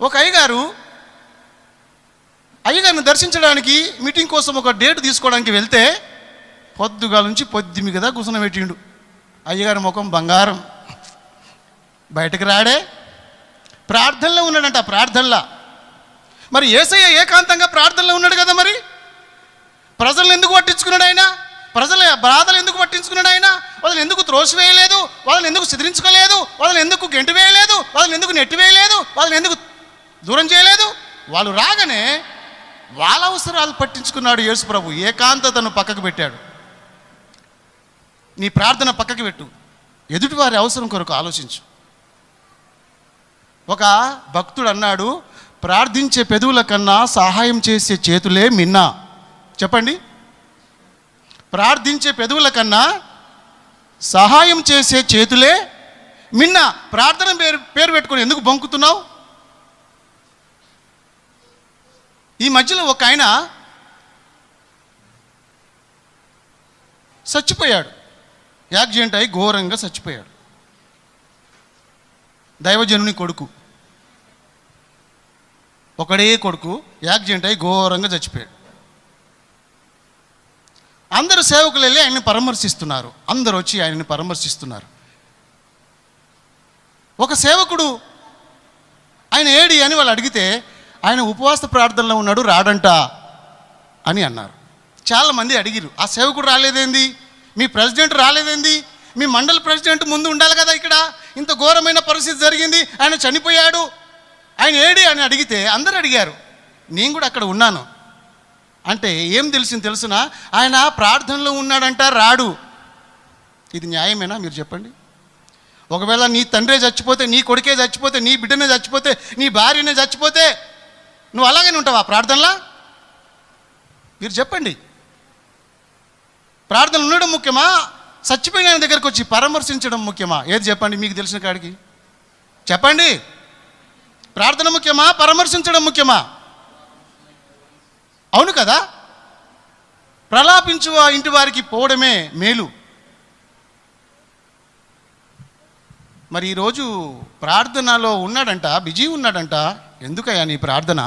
ఒక అయ్యగారిని దర్శించడానికి మీటింగ్ కోసం ఒక డేట్ తీసుకోవడానికి వెళ్తే పొద్దుగాల నుంచి పొద్దుమి కదా కూర్చుని పెట్టిండు. అయ్యగారి ముఖం బంగారం, బయటకు రాడే, ప్రార్థనలో ఉన్నాడంట. ప్రార్థనలా మరి యేసయ్య ఏకాంతంగా ప్రార్థనలో ఉన్నాడు కదా, మరి ప్రజలను ఎందుకు పట్టించుకున్నాడు ఆయన? ప్రజల బాధలు ఎందుకు పట్టించుకున్నాడు ఆయన? వాళ్ళని ఎందుకు త్రోసివేయలేదు? వాళ్ళని ఎందుకు సిద్ధించుకోలేదు? వాళ్ళని ఎందుకు గెంటు వేయలేదు? వాళ్ళని ఎందుకు నెట్టివేయలేదు? వాళ్ళని ఎందుకు దూరం చేయలేదు? వాళ్ళు రాగానే వాళ్ళ అవసరాలు పట్టించుకున్నాడు యేసు ప్రభు. ఏకాంతతను పక్కకు పెట్టాడు. నీ ప్రార్థన పక్కకు పెట్టు, ఎదుటి వారి అవసరం కొరకు ఆలోచించు. ఒక భక్తుడు అన్నాడు, ప్రార్థించే పెదవుల కన్నా సహాయం చేసే చేతులే మిన్నా. చెప్పండి, ప్రార్థించే పెదవుల కన్నా సహాయం చేసే చేతులే మిన్నా. ప్రార్థన పేరు పెట్టుకొని ఎందుకు బొంకుతున్నావు? ఈ మధ్యలో ఒక ఆయన చచ్చిపోయాడు, యాక్సిడెంట్ అయి ఘోరంగా చచ్చిపోయాడు. దైవజనుని కొడుకు, ఒకడే కొడుకు యాక్సిడెంట్ అయి ఘోరంగా చచ్చిపోయాడు. అందరూ సేవకులు వెళ్ళి ఆయన్ని పరామర్శిస్తున్నారు. అందరూ వచ్చి ఆయన్ని పరామర్శిస్తున్నారు. ఒక సేవకుడు ఆయన ఏడి అని వాళ్ళు అడిగితే ఆయన ఉపవాస ప్రార్థనలో ఉన్నాడు, రాడంట అని అన్నారు. చాలామంది అడిగిరు, ఆ సేవకుడు రాలేదేంది? మీ ప్రెసిడెంట్ రాలేదేంది? మీ మండల ప్రెసిడెంట్ ముందు ఉండాలి కదా, ఇక్కడ ఇంత ఘోరమైన పరిస్థితి జరిగింది, ఆయన చనిపోయాడు, ఆయన ఏడి అని అడిగితే అందరు అడిగారు. నేను కూడా అక్కడ ఉన్నాను. అంటే ఏం తెలిసింది తెలుసునా? ఆయన ప్రార్థనలో ఉన్నాడంట, రాడు. ఇది న్యాయమేనా మీరు చెప్పండి? ఒకవేళ నీ తండ్రే చచ్చిపోతే, నీ కొడుకే చచ్చిపోతే, నీ బిడ్డనే చచ్చిపోతే, నీ భార్యనే చచ్చిపోతే నువ్వు అలాగనే ఉంటావా ప్రార్థనలా? మీరు చెప్పండి. ప్రార్థన ఉండడం ముఖ్యమా, చచ్చిపోయిన ఆయన దగ్గరకు వచ్చి పరామర్శించడం ముఖ్యమా? ఏది చెప్పండి, మీకు తెలిసిన కాడికి చెప్పండి. ప్రార్థన ముఖ్యమా, పరామర్శించడం ముఖ్యమా? అవును కదా. ప్రలాపించు ఆ ఇంటి వారికి పోవడమే మేలు. మరి ఈరోజు ప్రార్థనలో ఉన్నాడంట, బిజీ ఉన్నాడంట. ఎందుకయ్యా నీ ప్రార్థన?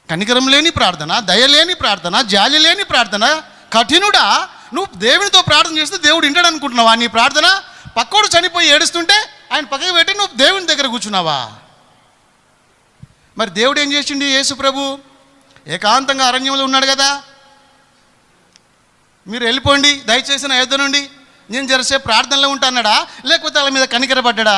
కనికరం లేని ప్రార్థన, దయ లేని ప్రార్థన, జాలి లేని ప్రార్థన. కఠినుడా, నువ్వు దేవునితో ప్రార్థన చేస్తే దేవుడు వింటాడు అనుకుంటున్నావా? నీ ప్రార్థన పక్కోడు చనిపోయి ఏడుస్తుంటే ఆయన పక్కకి పెట్టి నువ్వు దేవుని దగ్గర కూర్చున్నావా? మరి దేవుడు ఏం చేసిండు? యేసు ప్రభు ఏకాంతంగా అరణ్యంలో ఉన్నాడు కదా. మీరు వెళ్ళిపోండి దయచేసి నా యొద్ద నుండి, నేను జరసేపు ప్రార్థనలో ఉంటా అన్నాడా? లేకపోతే వాళ్ళ మీద కనికరపడ్డా?